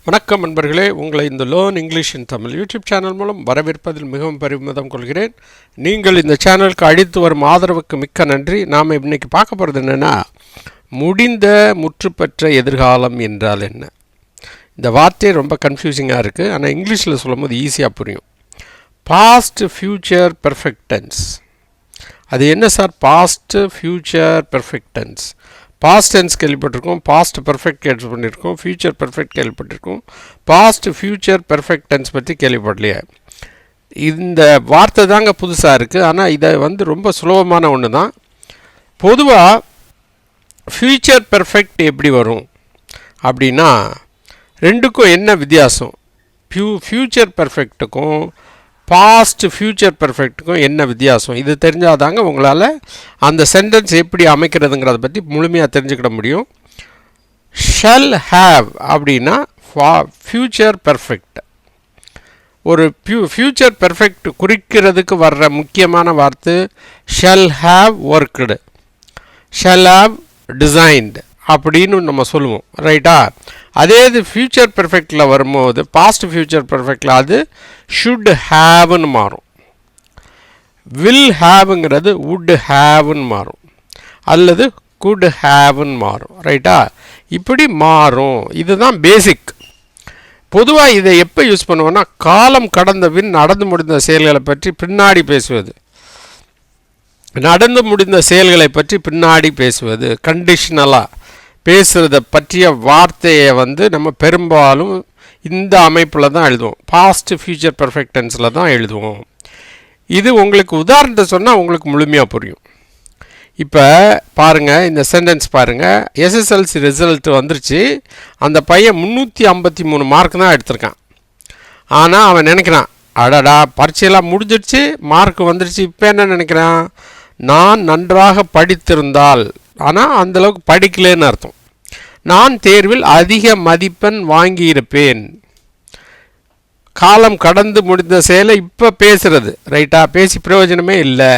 வணக்கம் நண்பர்களே, உங்களை இந்த லேர்ன் இங்கிலீஷ் இன் தமிழ் யூடியூப் சேனல் மூலம் வரவேற்பதில் மிகவும் பெருமிதம் கொள்கிறேன். நீங்கள் இந்த சேனலுக்கு அளித்து வரும் ஆதரவுக்கு மிக்க நன்றி. நாம் இன்றைக்கி பார்க்க போகிறது என்னென்னா, முடிந்த முற்றுப்பெற்ற எதிர்காலம் என்றால் என்ன. இந்த வார்த்தை ரொம்ப கன்ஃபியூசிங்காக இருக்குது, ஆனால் இங்கிலீஷில் சொல்லும் போது ஈஸியாக புரியும். Past future perfect tense. அது என்ன sir past future perfect tense? Past tense கேள்விப்பட்டிருக்கோம், பாஸ்ட் பெர்ஃபெக்ட் கேள்விப்பட்டிருக்கோம், ஃப்யூச்சர் பெர்ஃபெக்ட் கேள்விப்பட்டிருக்கோம். பாஸ்ட் ஃப்யூச்சர் பெர்ஃபெக்ட் டென்ஸ் பற்றி கேள்விப்படலையே. இந்த வார்த்தை தாங்க புதுசாக இருக்குது, ஆனால் இதை ரொம்ப சுலபமான ஒன்று தான். பொதுவாக ஃப்யூச்சர் பெர்ஃபெக்ட் எப்படி வரும் அப்படின்னா, ரெண்டுக்கும் என்ன வித்தியாசம்? ஃப்யூச்சர் பெர்ஃபெக்ட்டுக்கும் பாஸ்ட் ஃப்யூச்சர் பெர்ஃபெக்ட்டுக்கும் என்ன வித்தியாசம்? இது தெரிஞ்சால் தாங்க உங்களால் அந்த சென்டென்ஸ் எப்படி அமைக்கிறதுங்கிறத பற்றி முழுமையாக தெரிஞ்சுக்கிட முடியும். ஷல் ஹேவ் அப்படின்னா ஃப்யூச்சர் பெர்ஃபெக்ட். ஒரு ஃப்யூச்சர் பெர்ஃபெக்ட் குறிக்கிறதுக்கு வர்ற முக்கியமான வார்த்தை shall have worked, shall have designed அப்படின்னு நம்ம சொல்லுவோம், ரைட்டா? அதே இது ஃப்யூச்சர் பெர்ஃபெக்டில் வரும்போது, பாஸ்ட் ஃப்யூச்சர் பெர்ஃபெக்டில் அது ஷுட் ஹேவ்னு மாறும், வில் ஹேவுங்கிறது வுட் ஹேவ்னு மாறும், அல்லது குட் ஹேவ்னு மாறும், ரைட்டா? இப்படி மாறும். இதுதான் பேசிக். பொதுவாக இதை எப்போ யூஸ் பண்ணுவோன்னா, காலம் கடந்த பின் நடந்து முடிந்த செயல்களை பற்றி பின்னாடி பேசுவது, நடந்து முடிந்த செயல்களை பற்றி பின்னாடி பேசுவது, கண்டிஷனலாக பேசுகிறத பற்றிய வார்த்தையை நம்ம பெரும்பாலும் இந்த அமைப்பில் தான் எழுதுவோம், பாஸ்ட் ஃப்யூச்சர் பெர்ஃபெக்ட் டென்ஸில் தான் எழுதுவோம். இது உங்களுக்கு உதாரணத்தை சொன்னால் உங்களுக்கு முழுமையாக புரியும். இப்போ பாருங்கள், இந்த சென்டென்ஸ் பாருங்கள். எஸ்எஸ்எல்சி ரிசல்ட் வந்துருச்சு. அந்த பையன் 353 மார்க் தான் எடுத்திருக்கான். ஆனால் அவன் நினைக்கிறான், அடடா பரீட்சையெல்லாம் முடிஞ்சிடுச்சு, மார்க் வந்துடுச்சு. இப்போ என்ன நினைக்கிறான்? நான் நன்றாக படித்திருந்தால், ஆனால் அந்தளவுக்கு படிக்கலேன்னு அர்த்தம், நான் தேர்வில் அதிக மதிப்பெண் வாங்கியிருப்பேன். காலம் கடந்து முடிந்த செயலை இப்போ பேசுகிறது, ரைட்டா? பேசி பிரயோஜனமே இல்லை,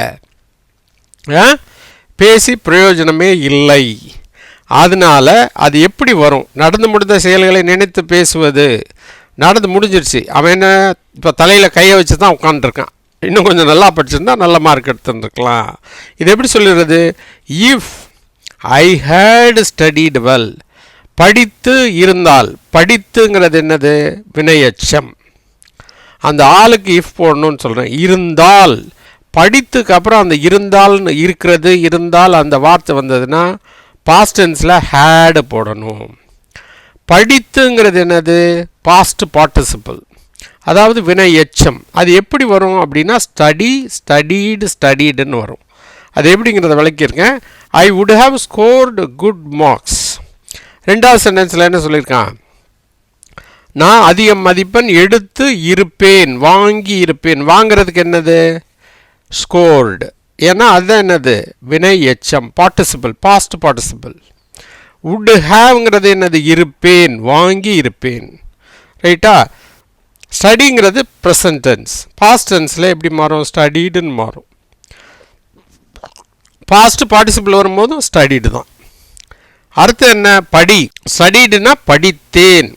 பேசி பிரயோஜனமே இல்லை. அதனால அது எப்படி வரும்? நடந்து முடிந்த செயல்களை நினைத்து பேசுவது. நடந்து முடிஞ்சிருச்சு, அவன் என்ன இப்போ தலையில் கையை வச்சு தான் உட்காந்துருக்கான். இன்னும் கொஞ்சம் நல்லா படிச்சிருந்தா நல்ல மார்க் எடுத்துருந்துருக்கலாம். இது எப்படி சொல்லுறது? If I had studied well, படித்து இருந்தால். படித்துங்கிறது என்னது? வினையெச்சம். அந்த ஆளுக்கு இஃப் போடணும்னு சொல்கிறேன். இருந்தால், படித்துக்கு அப்புறம் அந்த இருந்தால்னு இருக்கிறது, இருந்தால் அந்த வார்த்தை வந்ததுன்னா பாஸ்ட் டென்ஸில் ஹேடு போடணும். படித்துங்கிறது என்னது? பாஸ்ட் பார்ட்டிசிபிள், அதாவது வினை எச்சம். அது எப்படி வரும் அப்படின்னா ஸ்டடி, ஸ்டடீடு, ஸ்டடீடுன்னு வரும். அது எப்படிங்கிறத விளக்கியிருக்கேன். I would have scored good marks. ரெண்டாவது சென்டென்ஸில் என்ன சொல்லியிருக்கான்? நான் அதிக மதிப்பெண் எடுத்து இருப்பேன், வாங்கி இருப்பேன். வாங்கிறதுக்கு என்னது? ஸ்கோர்டு. ஏன்னா அதுதான் என்னது? வினை எச்சம், பார்ட்டிசிபிள், பாஸ்ட் பார்ட்டிசிபிள். வுட் ஹேவ்ங்கிறது என்னது? இருப்பேன், வாங்கி இருப்பேன், ரைட்டா? ஸ்டடிங்கிறது ப்ரெசன்ட் டென்ஸ். பாஸ்ட் டென்ஸில் எப்படி மாறும்? ஸ்டடீடுன்னு மாறும். பாஸ்ட் பார்ட்டிசிபிள் வரும்போதும் ஸ்டடீடு தான். அடுத்து என்ன? படி. ஸ்டடீடுனா படித்தேன்.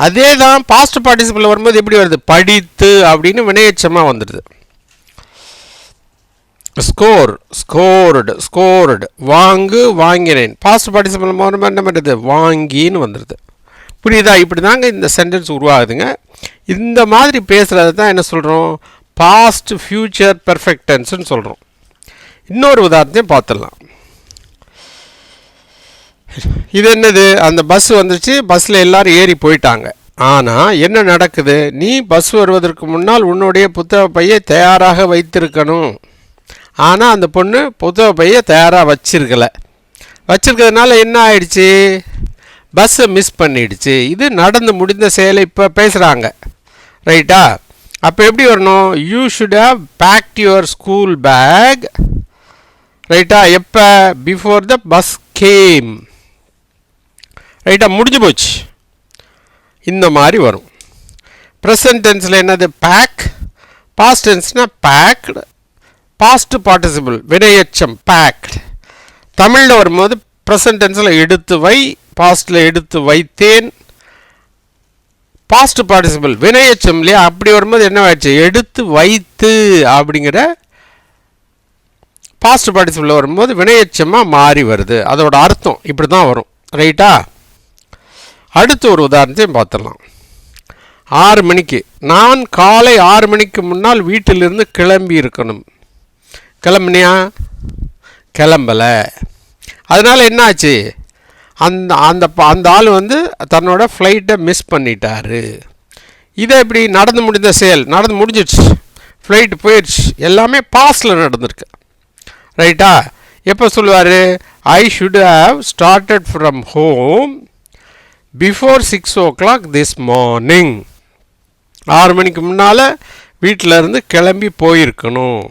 அதே தான் பாஸ்ட் பார்ட்டிசிபிள் வரும்போது எப்படி வருது? படித்து அப்படின்னு வினையெச்சமாக வந்துடுது. Score, scored, scored. வாங்கு, வாங்கினேன். பாஸ்ட் பார்ட்டிசிபிள் வரும்போது என்ன பண்ணுறது? வாங்கின்னு வந்துடுது. புரியுதா? இப்படி தாங்க இந்த சென்டென்ஸ் உருவாகுதுங்க. இந்த மாதிரி பேசுகிறது தான் என்ன சொல்கிறோம்? பாஸ்ட் ஃப்யூச்சர் பெர்ஃபெக்ட் டென்ஸ்னு சொல்கிறோம். இன்னொரு உதாரணத்தையும் பார்த்துடலாம். இது என்னது? அந்த பஸ் வந்துச்சு, பஸ்ஸில் எல்லோரும் ஏறி போயிட்டாங்க. ஆனால் என்ன நடக்குது? நீ பஸ் வருவதற்கு முன்னால் உன்னுடைய புத்தக பையை தயாராக வைத்திருக்கணும். ஆனால் அந்த பொண்ணு புத்தக பையை தயாராக வச்சிருக்கிறதுனால என்ன ஆயிடுச்சு? பஸ்ஸை மிஸ் பண்ணிடுச்சு. இது நடந்து முடிந்த செயலை இப்போ பேசுகிறாங்க, ரைட்டா? அப்போ எப்படி வரணும்? You should have packed your school bag, ரைட்டா? எப்போ? பிஃபோர் த பஸ் கேம், ரைட்டா? முடிஞ்சு போச்சு. இந்த மாதிரி வரும். ப்ரெசன்ட் டென்ஸில் என்னது? பேக். பாஸ்ட் டென்ஸ்னால் பேக்டு, பாஸ்ட் பார்ட்டிசிபிள் வினையெச்சம் பேக்டு. தமிழில் வரும்போது ப்ரெசன்ட் டென்ஸில் எடுத்து வை, பாஸ்ட்டில் எடுத்து வைத்தேன், பாஸ்ட் பார்ட்டிசிபிள் வினையெச்சம் இல்லையா, அப்படி வரும்போது என்ன ஆச்சு, எடுத்து வைத்து அப்படிங்கிற பாஸ்ட் பார்ட்டிசிபிள் வரும்போது வினையெச்சமாக மாறி வருது. அதோட அர்த்தம் இப்படி தான் வரும். ரைட்டா? அடுத்து ஒரு உதாரணத்தையும் பார்த்துடலாம். 6 மணிக்கு, நான் காலை 6 மணிக்கு முன்னால் வீட்டிலிருந்து கிளம்பி இருக்கணும். கிளம்புனியா? கிளம்பலை. அதனால் என்னாச்சு, அந்த அந்த அந்த ஆள் வந்து தன்னோட ஃப்ளைட்டை மிஸ் பண்ணிட்டாரு. இதை எப்படி, நடந்து முடிந்த செயல் நடந்து முடிஞ்சிடுச்சு, ஃப்ளைட்டு போயிடுச்சு, எல்லாமே பாஸ்டில் நடந்திருக்கு. ரைட்டா? எப்போ சொல்லுவார், I should have started from home before 6 o'clock this morning. 6 மணிக்கு முன்னால் வீட்டில் இருந்து கிளம்பி போயிருக்கணும்.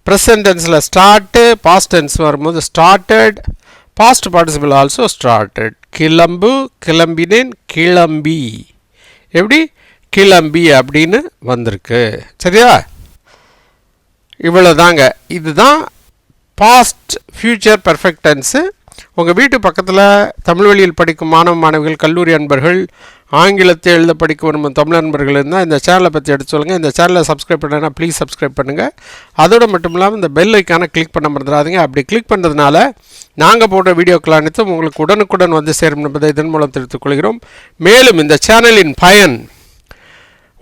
ப்ரெசன்ட் டென்ஸில் ஸ்டார்ட்டு, பாஸ்ட் டென்ஸ் வரும்போது started, past participle also started. கிளம்பு, கிளம்பினேன், கிளம்பி. எப்படி, கிளம்பி அப்படின்னு வந்திருக்கு. சரியா? இவ்வளோதாங்க. இதுதான் பாஸ்ட் ஃப்யூச்சர் பர்ஃபெக்ட் டென்ஸு. உங்கள் வீட்டு பக்கத்தில் தமிழ் வழியில் படிக்கும் மாணவ மாணவிகள், கல்லூரி அன்பர்கள், ஆங்கிலத்தை எழுத படிக்க விரும்பும் தமிழ் நண்பர்கள் இருந்தால் இந்த சேனலை பற்றி எடுத்து சொல்லுங்கள். இந்த சேனலை சப்ஸ்கிரைப் பண்ணனா ப்ளீஸ் சப்ஸ்கிரைப் பண்ணுங்கள். அதோடு மட்டும் இல்லாமல் இந்த பெல் ஐக்கானை கிளிக் பண்ண மறந்துடாதீங்க. அப்படி கிளிக் பண்ணுறதுனால நாங்கள் போடுற வீடியோக்கள் அனைத்தும் உங்களுக்கு உடனுக்குடன் வந்து சேரும் என்பதை இதன் மூலம் தெரிவித்துக் கொள்கிறோம். மேலும் இந்த சேனலின் பயன்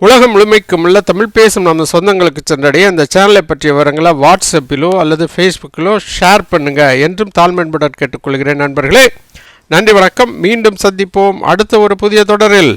உலகம் முழுமைக்கும் உள்ள தமிழ் பேசும் நம்ம சொந்தங்களுக்கு சென்றடைய இந்த சேனலை பற்றிய விவரங்களை வாட்ஸ்அப்பிலோ அல்லது ஃபேஸ்புக்கிலோ ஷேர் பண்ணுங்கள் என்றும் தாழ்மையுடன் கேட்டுக்கொள்கிறேன். நண்பர்களே, நன்றி, வணக்கம். மீண்டும் சந்திப்போம் அடுத்த ஒரு புதிய தொடரில்.